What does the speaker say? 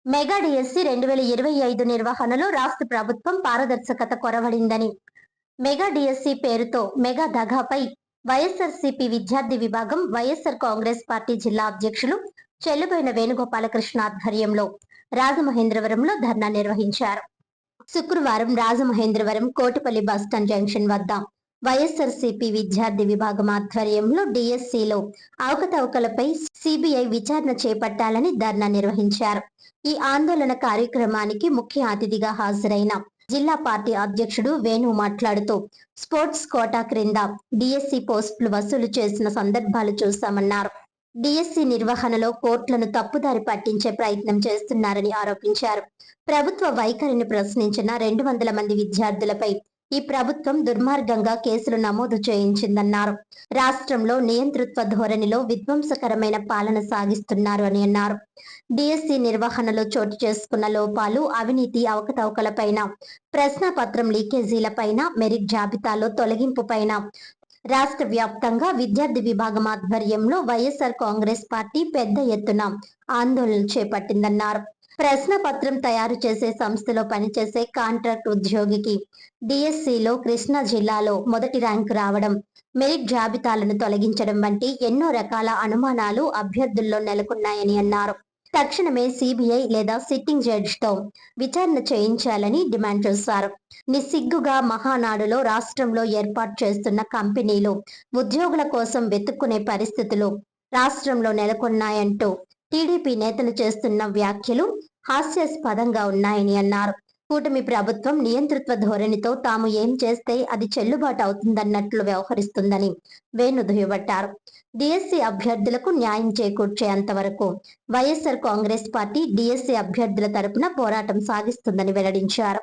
Mega DSC 2025 నిర్వహణలో రాష్ట్ర ప్రభుత్వం పారదర్శకత కొరవడిందని, మెగా డిఎస్సి పేరుతో మెగా దగాపై వైఎస్ఆర్సీపీ విద్యార్థి విభాగం వైఎస్ఆర్ కాంగ్రెస్ పార్టీ జిల్లా అధ్యక్షులు చెల్లుబోయిన వేణుగోపాలకృష్ణ ఆధ్వర్యంలో రాజమహేంద్రవరంలో ధర్నా నిర్వహించారు. శుక్రవారం రాజమహేంద్రవరం కోటిపల్లి బస్టాండ్ జంక్షన్ వద్ద వైఎస్ఆర్సీపీ విద్యార్థి విభాగం ఆధ్వర్యంలో డిఎస్సిలో అవకతవకలపై సిబిఐ విచారణ చేపట్టాలని ధర్నా నిర్వహించారు. ఈ ఆందోళన కార్యక్రమానికి ముఖ్య అతిథిగా హాజరైన జిల్లా పార్టీ అధ్యక్షుడు వేణు మాట్లాడుతూ, స్పోర్ట్స్ కోటా క్రింద డిఎస్సి పోస్టులు వసూలు చేసిన సందర్భాలు చూశామన్నారు. డిఎస్సి నిర్వహణలో కోర్టులను తప్పుదారి పట్టించే ప్రయత్నం చేస్తున్నారని ఆరోపించారు. ప్రభుత్వ వైఖరిని ప్రశ్నించిన 200 మంది విద్యార్థులపై ఈ ప్రభుత్వం దుర్మార్గంగా కేసులు నమోదు చేయించిందన్నారు. రాష్ట్రంలో నియంతృత్వ ధోరణిలో విధ్వంసకరమైన పాలన సాగిస్తున్నారు అని అన్నారు. డిఎస్సి నిర్వహణలో చోటు చేసుకున్న లోపాలు, అవినీతి అవకతవకలపైన, ప్రశ్నాపత్రం లీకేజీలపైన, మెరిట్ జాబితాలో తొలగింపుపైన రాష్ట్ర వ్యాప్తంగా విద్యార్థి విభాగం ఆధ్వర్యంలో వైఎస్ఆర్ కాంగ్రెస్ పార్టీ పెద్ద ఎత్తున ఆందోళన చేపట్టిందన్నారు. ప్రశ్నపత్రం తయారు చేసే సంస్థలో పనిచేసే కాంట్రాక్ట్ ఉద్యోగికి డిఎస్సిలో కృష్ణా జిల్లాలో మొదటి ర్యాంకు రావడం, మెరిట్ జాబితాలను తొలగించడం వంటి ఎన్నో రకాల అనుమానాలు అభ్యర్థుల్లో నెలకొన్నాయని అన్నారు. తక్షణమే సిబిఐ లేదా సిట్టింగ్ జడ్జితో విచారణ చేయించాలని డిమాండ్ చేశారు. నిస్సిగ్గుగా మహానాడులో రాష్ట్రంలో ఏర్పాటు చేస్తున్న కంపెనీలు ఉద్యోగుల కోసం వెతుక్కునే పరిస్థితులు రాష్ట్రంలో నెలకొన్నాయంటూ టీడీపీ నేతలు చేస్తున్న వ్యాఖ్యలు హాస్యాస్పదంగా ఉన్నాయని అన్నారు. కూటమి ప్రభుత్వం నియంతృత్వ ధోరణితో తాము ఏం చేస్తే అది చెల్లుబాటు అవుతుందన్నట్లు వ్యవహరిస్తుందని వేణు దుయ్యబట్టారు. డిఎస్సి అభ్యర్థులకు న్యాయం చేకూర్చేంత వరకు వైఎస్ఆర్ కాంగ్రెస్ పార్టీ డిఎస్సి అభ్యర్థుల తరపున పోరాటం సాగిస్తుందని వెల్లడించారు.